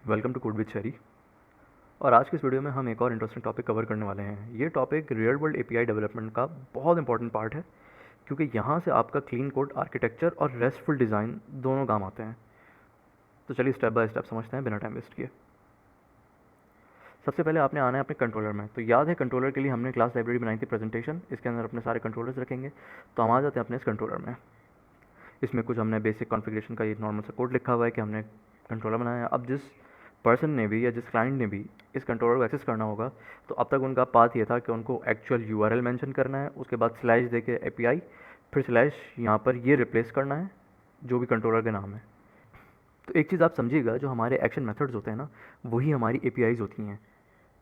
Welcome to code with शेरी। और आज की इस वीडियो में हम एक और इंटरेस्टिंग टॉपिक कवर करने वाले हैं। ये topic real world API development का बहुत इंपॉर्टेंट पार्ट है, क्योंकि यहाँ से आपका क्लीन कोड आर्किटेक्चर और रेस्टफुल डिज़ाइन दोनों काम आते हैं। तो चलिए स्टेप बाय स्टेप समझते हैं बिना टाइम वेस्ट किए। सबसे पहले आपने आना है अपने कंट्रोलर में। तो याद है कंट्रोलर के लिए हमने क्लास लाइब्रेरी बनाई थी प्रेजेंटेशन, इसके अंदर अपने सारे कंट्रोलर्स रखेंगे। तो हम आ जाते हैं अपने इस कंट्रोलर में। इसमें कुछ हमने बेसिक कॉन्फ़िगरेशन का ये नॉर्मल सा कोड लिखा हुआ है कि हमने कंट्रोलर बनाया है। अब जिस पर्सन ने भी या जिस क्लाइंट ने भी इस कंट्रोलर को एक्सेस करना होगा, तो अब तक उनका पाथ ये था कि उनको एक्चुअल यूआरएल मेंशन करना है, उसके बाद स्लैश दे के एपीआई, फिर स्लैश यहाँ पर ये रिप्लेस करना है जो भी कंट्रोलर का नाम है। तो एक चीज़ आप समझिएगा, जो हमारे एक्शन मेथड्स होते हैं ना, वही हमारी एपीआईज होती हैं।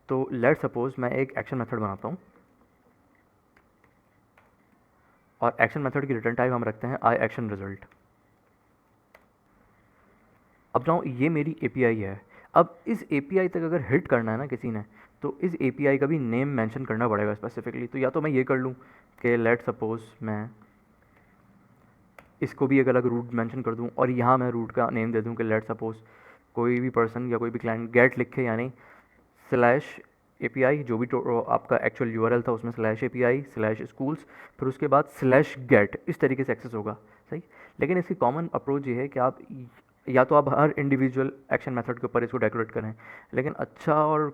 तो लेट सपोज मैं एक एक्शन मेथड बनाता हूँ, और एक्शन मेथड की रिटर्न टाइप हम रखते हैं आई एक्शन रिजल्ट। अब जाओ, ये मेरी एपीआई है। अब इस एपीआई तक अगर हिट करना है ना किसी ने, तो इस एपीआई का भी नेम मेंशन करना पड़ेगा स्पेसिफिकली। तो या तो मैं ये कर लूँ कि लेट सपोज मैं इसको भी एक अलग रूट मेंशन कर दूँ, और यहाँ मैं रूट का नेम दे दूँ कि लेट सपोज कोई भी पर्सन या कोई भी क्लाइंट गेट लिखे, यानी स्लैश एपीआई, जो भी आपका एक्चुअल यूआरएल था उसमें स्लैश एपीआई स्लैश स्कूल्स, फिर उसके बाद स्लैश गेट, इस तरीके से एक्सेस होगा। सही। लेकिन इसकी कॉमन अप्रोच ये है कि आप या तो आप हर इंडिविजुअल एक्शन मेथड के ऊपर इसको डेकोरेट करें, लेकिन अच्छा और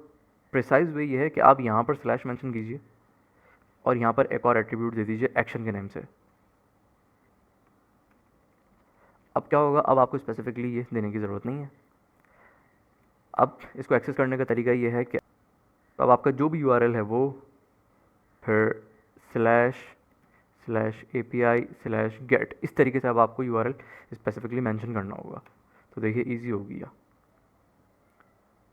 प्रिसाइज वे ये है कि आप यहाँ पर स्लैश मेंशन कीजिए और यहाँ पर एक और एट्रीब्यूट दे दीजिए एक्शन के नेम से। अब क्या होगा, अब आपको स्पेसिफिकली ये देने की ज़रूरत नहीं है। अब इसको एक्सेस करने का तरीका ये है कि अब आपका जो भी यूआरएल है वो फिर slash slash API slash gate, इस तरीके से अब आपको यूआरएल स्पेसिफिकली मेंशन करना होगा। तो देखिए ईजी हो गया।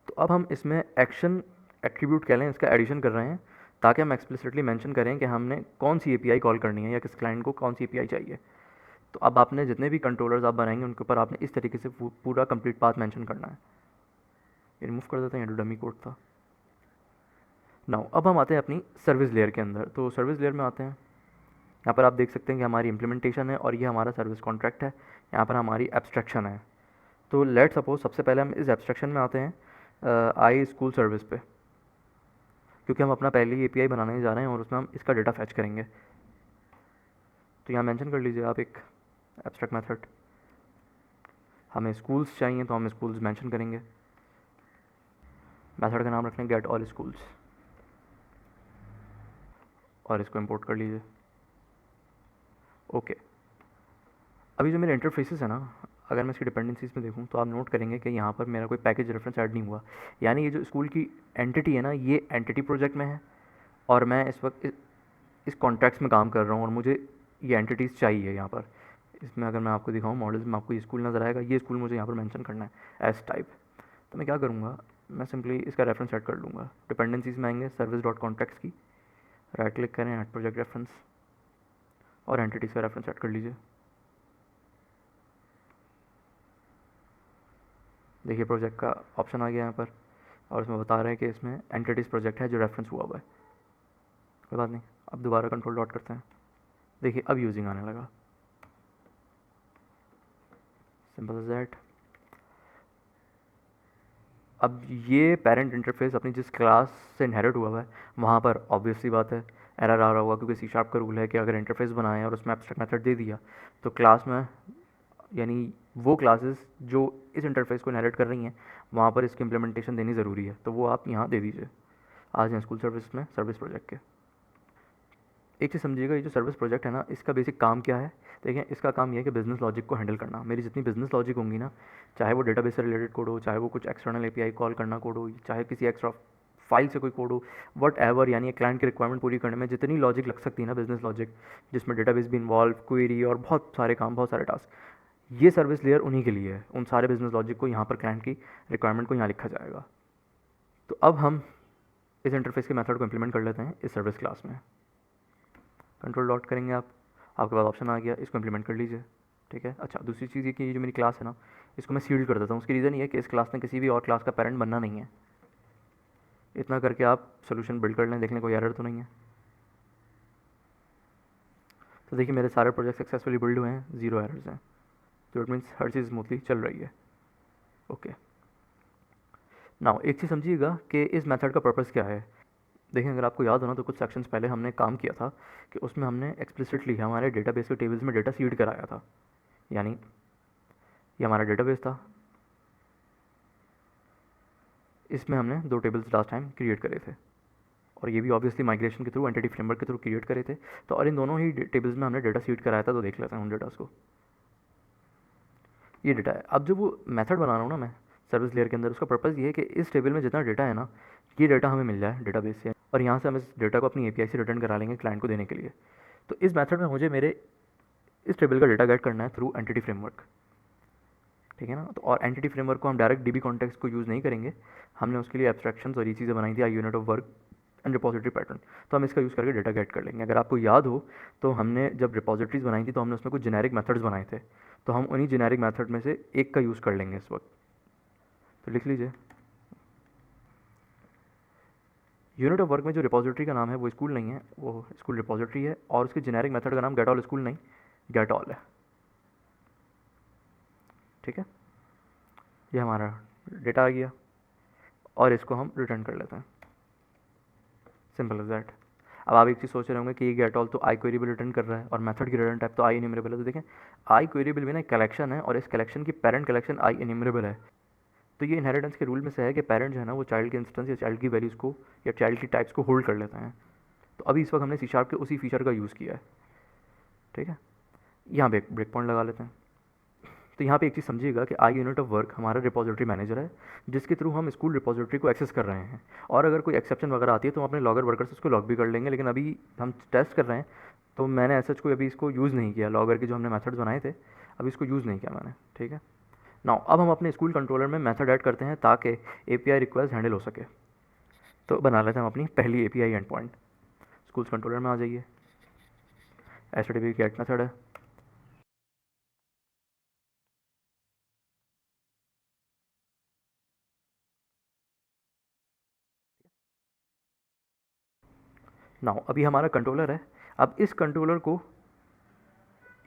तो अब हम इसमें एक्शन एट्रीब्यूट कह लें, इसका एडिशन कर रहे हैं, ताकि हम एक्सप्लिसिटली मेंशन करें कि हमने कौन सी एपीआई कॉल करनी है या किस क्लाइंट को कौन सी एपीआई चाहिए। तो अब आपने जितने भी कंट्रोलर्स आप बनाएंगे उनके ऊपर आपने इस तरीके से पूरा कंप्लीट पाथ मेंशन करना है। ये रिमूव कर देते हैं, ये डमी कोड था। नाउ अब हम आते हैं अपनी सर्विस लेयर के अंदर। तो सर्विस लेयर में आते हैं, यहाँ पर आप देख सकते हैं कि हमारी इम्प्लीमेंटेशन है और ये हमारा सर्विस कॉन्ट्रैक्ट है। यहाँ पर हमारी एब्स्ट्रैक्शन है। तो लेट सपोज सबसे पहले हम इस एब्स्ट्रैक्शन में आते हैं आई स्कूल सर्विस पे, क्योंकि हम अपना पहले ही एपीआई बनाने जा रहे हैं और उसमें हम इसका डेटा फैच करेंगे। तो यहाँ मेंशन कर लीजिए आप एक एब्स्ट्रैक्ट मेथड। हमें स्कूल्स चाहिए तो हम स्कूल्स मेंशन करेंगे। मेथड का नाम रखना है गेट ऑल स्कूल्स, और इसको इंपोर्ट कर लीजिए। ओके। अभी जो मेरे इंटरफेसेस है ना, अगर मैं इसकी डिपेंडेंसीज में देखूँ तो आप नोट करेंगे कि यहाँ पर मेरा कोई पैकेज रेफरेंस ऐड नहीं हुआ। यानी ये जो स्कूल की एंटिटी है ना, ये एंटिटी प्रोजेक्ट में है, और मैं इस वक्त इस कॉन्ट्रैक्ट्स में काम कर रहा हूँ, और मुझे ये एंटिटीज़ चाहिए यहाँ पर। इसमें अगर मैं आपको दिखाऊँ मॉडल्स में, आपको ये स्कूल नज़र आएगा, ये स्कूल मुझे यहाँ पर मेंशन करना है एस टाइप। तो मैं क्या करूँगा, मैं सिंपली इसका रेफरेंस ऐड कर लूँगा। डिपेंडेंसीज में आएंगे, सर्विस डॉट कॉन्ट्रैक्ट्स की, राइट क्लिक करें, ऐड प्रोजेक्ट रेफरेंस, और एंटिटीज़ का रेफरेंस ऐड कर लीजिए। देखिए प्रोजेक्ट का ऑप्शन आ गया यहाँ पर, और इसमें बता रहे हैं कि इसमें एंटिटीज़ प्रोजेक्ट है जो रेफरेंस हुआ हुआ है। कोई बात नहीं, अब दोबारा कंट्रोल डॉट करते हैं। देखिए अब यूजिंग आने लगा, सिंपल एज दैट। अब ये पेरेंट इंटरफेस अपनी जिस क्लास से इनहेरिट हुआ हुआ है, वहाँ पर ऑब्वियस सी बात है एरर आ रहा होगा, क्योंकि सी शार्प का रूल है कि अगर इंटरफेस बनाए और उसमें एब्स्ट्रैक्ट मेथड दे दिया, तो क्लास में, यानी वो क्लासेस जो इस इंटरफेस को इनहेरिट कर रही हैं, वहाँ पर इसकी इम्प्लीमेंटेशन देनी ज़रूरी है। तो वो आप यहाँ दे दीजिए। आज हैं स्कूल सर्विस में सर्विस प्रोजेक्ट के। एक चीज़ समझिएगा, ये जो सर्विस प्रोजेक्ट है ना, इसका बेसिक काम क्या है। देखिए इसका काम ये है कि बिज़नेस लॉजिक को हैंडल करना। मेरी जितनी बिज़नेस लॉजिक होंगी ना, चाहे वो डेटाबेस से रिलेटेड कोड हो, चाहे वो कुछ एक्सटर्नल एपीआई कॉल करना कोड हो, चाहे किसी एक्स्ट्रा फाइल से कोई कोड हो, वट एवर, यानी क्लाइंट की रिक्वायरमेंट पूरी करने में जितनी लॉजिक लग सकती है ना, बिज़नेस लॉजिक, जिसमें डेटाबेस भी इन्वॉल्व, क्वेरी और बहुत सारे काम, बहुत सारे टास्क, ये सर्विस लेयर उन्हीं के लिए है। उन सारे बिज़नेस लॉजिक को यहाँ पर क्लाइंट की रिक्वायरमेंट को यहाँ लिखा जाएगा। तो अब हम इस इंटरफेस के मेथड को इम्प्लीमेंट कर लेते हैं इस सर्विस क्लास में। कंट्रोल डॉट करेंगे आप, आपके पास ऑप्शन आ गया, इसको इम्प्लीमेंट कर लीजिए। ठीक है। अच्छा, दूसरी चीज़ ये कि ये जो मेरी क्लास है ना, इसको मैं सील्ड कर देता हूँ। उसकी रीज़न ये है कि इस क्लास ने किसी भी और क्लास का पेरेंट बनना नहीं है। इतना करके आप सोल्यूशन बिल्ड कर लें, देख लें कोई एरर तो नहीं है। तो देखिए मेरे सारे प्रोजेक्ट सक्सेसफुली बिल्ड हुए हैं, ज़ीरो एरर्स हैं। तो it means her cheese smoothly चल रही है। ओके। नाउ एक चीज़ समझिएगा कि इस मेथड का पर्पस क्या है। देखिए, अगर आपको याद हो ना, तो कुछ सेक्शंस पहले हमने काम किया था कि उसमें हमने एक्सप्लिसिटली हमारे डेटाबेस के टेबल्स में डेटा सीड कराया था। यानी ये हमारा डेटाबेस था, इसमें हमने दो टेबल्स लास्ट टाइम क्रिएट करे थे, और ये भी ऑब्वियसली माइग्रेशन के थ्रू, एंटिटी फ्रेमवर्क के थ्रू क्रिएट करे थे। तो और इन दोनों ही टेबल्स में हमने डेटा सीड कराया था। तो देख लेते हैं उन डेटास को। ये डेटा है। अब जो वो मेथड बना रहा हूँ ना मैं सर्विस लेयर के अंदर, उसका पर्पज़ ये है कि इस टेबल में जितना डेटा है ना, ये डेटा हमें मिल जाए डेटाबेस से, और यहाँ से हम इस डेटा को अपनी एपीआई से रिटर्न करा लेंगे क्लाइंट को देने के लिए। तो इस मेथड में मुझे मेरे इस टेबल का डेटा गेट करना है थ्रू एंटिटी फ्रेमवर्क, ठीक है ना। तो और एंटिटी फ्रेमवर्क को हम डायरेक्ट डीबी कॉन्टेक्स्ट को यूज़ नहीं करेंगे, हमने उसके लिए एब्स्ट्रैक्शंस और ये चीज़ें बनाई थी, I unit of work and repository pattern. तो हम इसका यूज़ करके डेटा गेट कर लेंगे। अगर आपको याद हो तो हमने जब रिपोजिटरीज बनाई थी तो हमने उसमें कुछ जेनेरिक मेथड्स बनाए थे, तो हम उन्हीं जेनेरिक मेथड में से एक का यूज़ कर लेंगे इस वक्त। तो लिख लीजिए, यूनिट ऑफ वर्क में जो रिपोजिटरी का नाम है वो स्कूल नहीं है, वो स्कूल रिपोजिटरी है, और उसके जेनेरिक मेथड का नाम गेट ऑल स्कूल नहीं, गेट ऑल है, ठीक है। ये हमारा डेटा आ गया, और इसको हम रिटर्न कर लेते हैं। Simple as that. अब आप एक चीज़ सोच रहे होंगे कि ये गेट ऑल तो आई क्वेरीबल रिटर्न कर रहा है, और मेथड की रिटर्न टाइप तो आई इन्यूमरेबल है। तो देखें, आई क्वेरीबल भी ना एक कलेक्शन है, और इस कलेक्शन की पेरेंट कलेक्शन आई इन्यूमरेबल है। तो ये इनहेरिटेंस के रूल में से है कि पेरेंट जो है ना, वो चाइल्ड के इंस्टेंस या चाइल्ड की वैल्यूज़ को या चाइल्ड की टाइप्स को होल्ड कर लेते हैं। तो अभी इस वक्त हमने सी शार्प के उसी फीचर का यूज़ किया है, ठीक है। यहाँ पे एक ब्रेक पॉइंट लगा लेते हैं। तो यहाँ पे एक चीज़ समझिएगा कि आई यूनिट ऑफ वर्क हमारा रिपोजिटरी मैनेजर है, जिसके थ्रू हम स्कूल रिपोजिटरी को एक्सेस कर रहे हैं। और अगर कोई एक्सेप्शन वगैरह आती है तो हम अपने लॉगर वर्कर से उसको लॉग भी कर लेंगे, लेकिन अभी हम टेस्ट कर रहे हैं, तो मैंने ऐसा कोई अभी इसको यूज़ नहीं किया। लॉगर के जो हमने मेथड्स बनाए थे, अभी इसको यूज़ नहीं किया मैंने, ठीक है। नाउ अब हम अपने स्कूल कंट्रोलर में मेथड ऐड करते हैं ताकि एपीआई रिक्वेस्ट हैंडल हो सके। तो बना लेते हैं हम अपनी पहली API and point. Schools controller में आ जाइए, एचटीटीपी गेट मेथड है, नाउ अभी हमारा कंट्रोलर है। अब इस कंट्रोलर को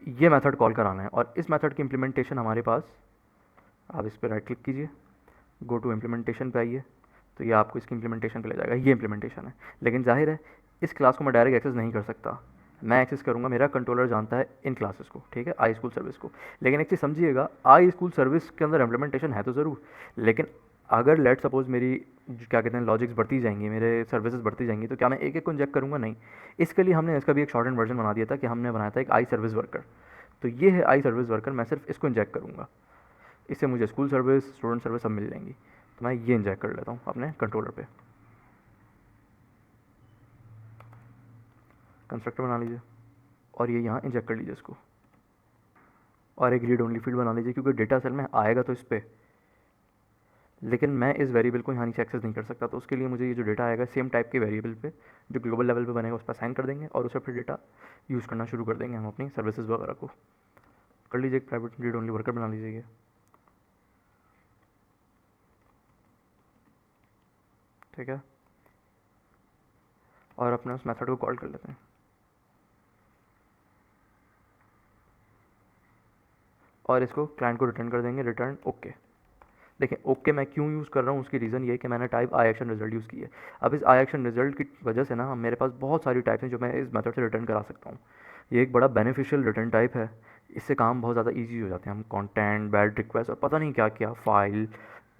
ये मेथड कॉल कराना है, और इस मेथड की इम्प्लीमेंटेशन हमारे पास, आप इस पर राइट क्लिक कीजिए, गो टू इम्प्लीमेंटेशन पे आइए, तो ये आपको इसकी इम्प्लीमेंटेशन पे ले जाएगा। ये इम्प्लीमेंटेशन है, लेकिन जाहिर है इस क्लास को मैं डायरेक्ट एक्सेस नहीं कर सकता, मैं एक्सेस करूँगा, मेरा कंट्रोलर जानता है इन क्लासेस को, ठीक है, आई स्कूल सर्विस को। लेकिन एक चीज़ समझिएगा, आई स्कूल सर्विस के अंदर इम्प्लीमेंटेशन है तो ज़रूर, लेकिन अगर लेट सपोज मेरी क्या कहते हैं लॉजिक्स बढ़ती जाएंगी, मेरे सर्विसेज बढ़ती जाएंगी, तो क्या मैं एक एक को इंजेक्ट करूँगा? नहीं। इसके लिए हमने इसका भी एक शॉर्ट एंड वर्जन बना दिया था कि हमने बनाया था एक आई सर्विस वर्कर। तो ये है आई सर्विस वर्कर, मैं सिर्फ इसको इंजेक्ट करूँगा, इससे मुझे स्कूल सर्विस, स्टूडेंट सर्विस सब मिल जाएंगी। तो मैं ये इंजेक्ट कर लेता हूँ अपने कंट्रोलर पे। कंस्ट्रक्टर बना लीजिए, और ये यहाँ इंजेक्ट कर लीजिए इसको, और एक रीड ओनली फील्ड बना लीजिए, क्योंकि डेटा सेल में आएगा तो इस पर, लेकिन मैं इस वेरिएबल को यहाँ नीचे एक्सेस नहीं कर सकता। तो उसके लिए मुझे ये जो डेटा आएगा सेम टाइप के वेरिएबल पे जो ग्लोबल लेवल पे बनेगा उस पर साइन कर देंगे, और उस पर फिर डेटा यूज़ करना शुरू कर देंगे हम अपनी सर्विसेज वगैरह को। कर लीजिए, एक प्राइवेट रीड ओनली वर्कर बना लीजिए, ठीक है, और अपने उस मेथड को कॉल कर लेते हैं, और इसको क्लाइंट को रिटर्न कर देंगे, रिटर्न ओके। देखिए ओके मैं क्यों यूज़ कर रहा हूँ, उसकी रीज़न ये है कि मैंने टाइप आई एक्शन रिजल्ट यूज़ की है। अब इस आई एक्शन रिजल्ट की वजह से ना मेरे पास बहुत सारी टाइप्स हैं जो मैं इस मेथड से रिटर्न करा सकता हूँ। ये एक बड़ा बेनिफिशियल रिटर्न टाइप है, इससे काम बहुत ज़्यादा ईजी हो जाते हैं। हम कंटेंट, बैड रिक्वेस्ट और पता नहीं क्या क्या फाइल,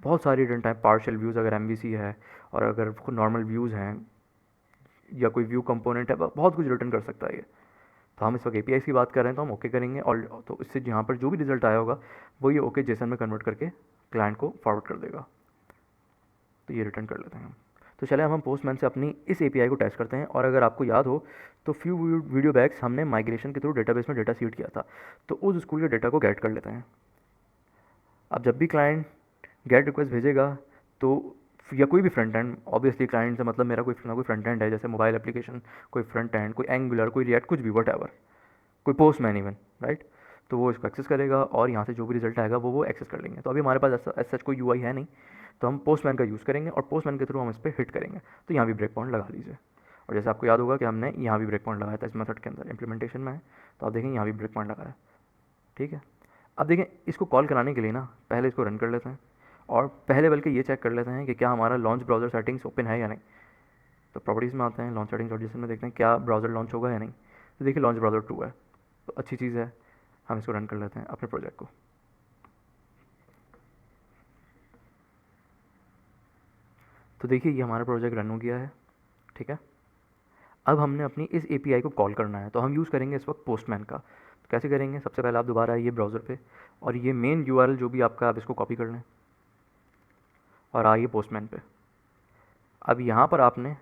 बहुत सारी रिटर्न टाइप, पार्शियल व्यूज़ अगर एम है, और अगर नॉर्मल व्यूज़ हैं या कोई व्यू कंपोनेंट है, बहुत कुछ रिटर्न कर सकता है ये। तो हम इस वक्त एपीआई की बात कर रहे हैं, तो हम ओके करेंगे, और तो इससे यहाँ पर जो भी रिजल्ट आया होगा वो ये ओके जेसन में कन्वर्ट करके क्लाइंट को फॉरवर्ड कर देगा। तो ये रिटर्न कर लेते हैं हम। तो चले हम पोस्टमैन से अपनी इस एपीआई को टेस्ट करते हैं। और अगर आपको याद हो तो फ्यू वीडियो बैक्स हमने माइग्रेशन के थ्रू डेटाबेस में डेटा सीड किया था, तो उस स्कूल के डेटा को गेट कर लेते हैं। अब जब भी क्लाइंट गेट रिक्वेस्ट भेजेगा, तो या कोई भी फ्रंट एंड, ऑब्वियसली क्लाइंट से मतलब मेरा कोई ना कोई फ्रंट एंड है, जैसे मोबाइल एप्लीकेशन, कोई फ्रंट एंड, कोई एंगुलर, कोई रिएक्ट, कुछ भी, वट एवर, कोई पोस्टमैन इवन, राइट। तो वो इसको एक्सेस करेगा, और यहाँ से जो भी रिजल्ट आएगा वो एक्सेस कर लेंगे। तो अभी हमारे पास ऐसा सच कोई यूआई है नहीं, तो हम पोस्टमैन का यूज़ करेंगे, और पोस्टमैन के थ्रू हम इस पर हिट करेंगे। तो यहाँ भी ब्रेक पॉइंट लगा लीजिए, और जैसे आपको याद होगा कि हमने यहाँ भी ब्रेक पॉइंट लगाया था इस मेथड के अंदर, इंप्लीमेंटेशन में है, तो आप देखेंगे यहाँ भी ब्रेक पॉइंट लगाया है, ठीक है। अब देखें, इसको कॉल कराने के लिए ना पहले इसको रन कर लेते हैं, और पहले बल्कि ये चेक कर लेते हैं कि क्या हमारा लॉन्च ब्राउज़र सेटिंग्स ओपन है या नहीं। तो प्रॉपर्टीज़ में आते हैं, लॉन्च सेटिंग्स और जिसमें देखते हैं क्या ब्राउज़र लॉन्च होगा या नहीं। तो देखिए लॉन्च ब्राउज़र 2 है, तो अच्छी चीज़ है, हम इसको रन कर लेते हैं अपने प्रोजेक्ट को। तो देखिए ये हमारा प्रोजेक्ट रन हो गया है, ठीक है। अब हमने अपनी इस एपीआई को कॉल करना है, तो हम यूज़ करेंगे इस वक्त पोस्टमैन का। तो कैसे करेंगे, सबसे पहले आप दोबारा आइए ब्राउज़र पे और ये मेन यूआरएल जो भी आपका, आप इसको कॉपी कर लें और आइए पोस्टमैन पे। अब यहाँ पर आपने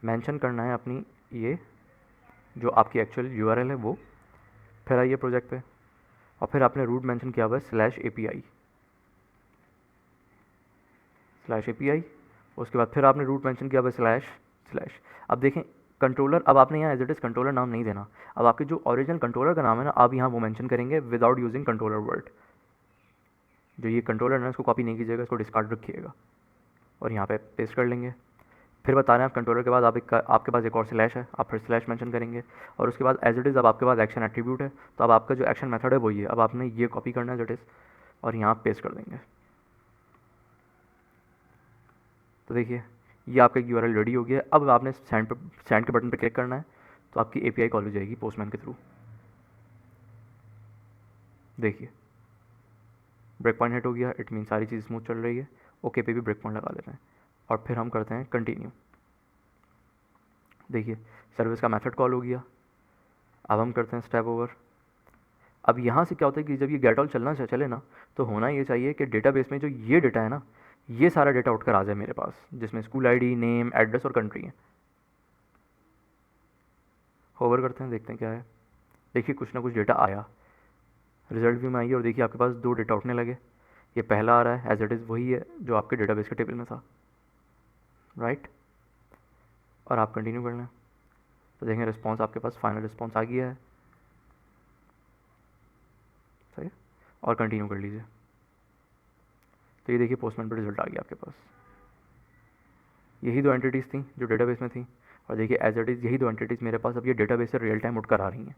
मेंशन करना है अपनी ये जो आपकी एक्चुअल यूआरएल है वो, फिर आइए प्रोजेक्ट पे और फिर आपने रूट मेंशन किया हुआ है /API, उसके बाद फिर आपने रूट मेंशन किया हुआ है //। अब देखें कंट्रोलर, अब आपने यहाँ एज इट इज़ कंट्रोलर नाम नहीं देना, अब आपके जो ओरिजिनल कंट्रोलर का नाम है ना, आप यहाँ वो मेंशन करेंगे विदाउट यूजिंग कंट्रोलर वर्ड। जो ये कंट्रोलर है इसको कॉपी नहीं कीजिएगा, इसको डिस्कार्ड रखिएगा और यहाँ पे पेस्ट कर लेंगे। फिर बता रहे हैं आप कंट्रोलर के बाद आपके पास एक और स्लैश है, आप फिर स्लैश मेंशन करेंगे और उसके बाद एज इट इज़ अब आपके पास एक्शन एट्रीब्यूट है, तो अब आपका जो एक्शन मेथड है वही है। अब आपने ये कॉपी करना है एज इट इज़ और यहाँ पेस्ट कर देंगे। तो देखिए ये आपका यूआरएल रेडी हो गया है। अब आपने सेंड के बटन पर क्लिक करना है, तो आपकी एपीआई कॉल हो जाएगी पोस्टमैन के थ्रू। देखिए ब्रेक पॉइंट हिट हो गया, इट मीन सारी चीज़ स्मूथ चल रही है। ओके पे भी ब्रेक पॉइंट लगा लेते हैं और फिर हम करते हैं कंटिन्यू। देखिए सर्विस का मेथड कॉल हो गया। अब हम करते हैं स्टेप ओवर। अब यहाँ से क्या होता है कि जब ये गेट ऑल चलना चले ना, तो होना ये चाहिए कि डेटाबेस में जो ये डेटा है ना, ये सारा डेटा उठकर आ जाए मेरे पास, जिसमें स्कूल आईडी, नेम, एड्रेस और कंट्री है। होवर करते हैं, देखते हैं क्या है। देखिए कुछ ना कुछ डेटा आया, रिजल्ट व्यू में आइए और देखिए आपके पास 2 डेटा उठने लगे। ये पहला आ रहा है एज इट इज़ वही है जो आपके डेटाबेस के टेबल में था, राइट। और आप कंटिन्यू कर लें तो देखें रिस्पॉन्स आपके पास फाइनल रिस्पॉन्स आ गया है, सही है। और कंटिन्यू कर लीजिए तो ये देखिए पोस्टमैन पर रिजल्ट आ गया आपके पास। यही 2 एंटिटीज़ थी जो डेटाबेस में थी और देखिए एज इट इज़ यही 2 एंटिटीज़ मेरे पास अब ये डेटाबेस से रियल टाइम उठकर आ रही हैं।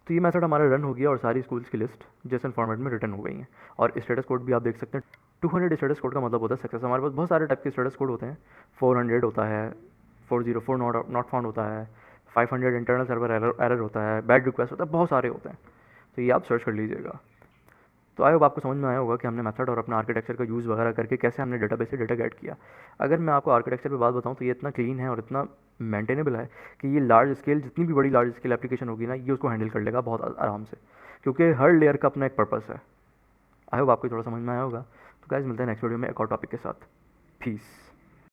तो ये मेथड हमारा रन हो गया और सारी स्कूल्स की लिस्ट जेसन फॉर्मेट में रिटर्न हो गई हैं। और स्टेटस कोड भी आप देख सकते हैं, 200 स्टेटस कोड का मतलब होता है सक्सेस। हमारे पास बहुत सारे टाइप के स्टेटस कोड होते हैं, 400 होता है, 404 नॉट फाउंड होता है, 500 इंटरनल सर्वर एरर होता है, बैड रिक्वेस्ट होता है, बहुत सारे होते हैं। तो ये आप सर्च कर लीजिएगा। तो आई होप आपको समझ में आया होगा कि हमने मेथड और अपना आर्किटेक्चर का यूज़ वगैरह करके कैसे हमने डेटाबेस से डेटा गेट किया। अगर मैं आपको आर्किटेक्चर पे बात बताऊँ तो ये इतना क्लीन है और इतना मेंटेनेबल है कि ये लार्ज स्केल, जितनी भी बड़ी लार्ज स्केल एप्लीकेशन होगी ना, ये उसको हैंडल कर लेगा बहुत आराम से, क्योंकि हर लेयर का अपना एक पर्पस है। आई होप आपको थोड़ा समझ में आया होगा। तो गाइस मिलते हैं नेक्स्ट वीडियो में एक और टॉपिक के साथ। पीस।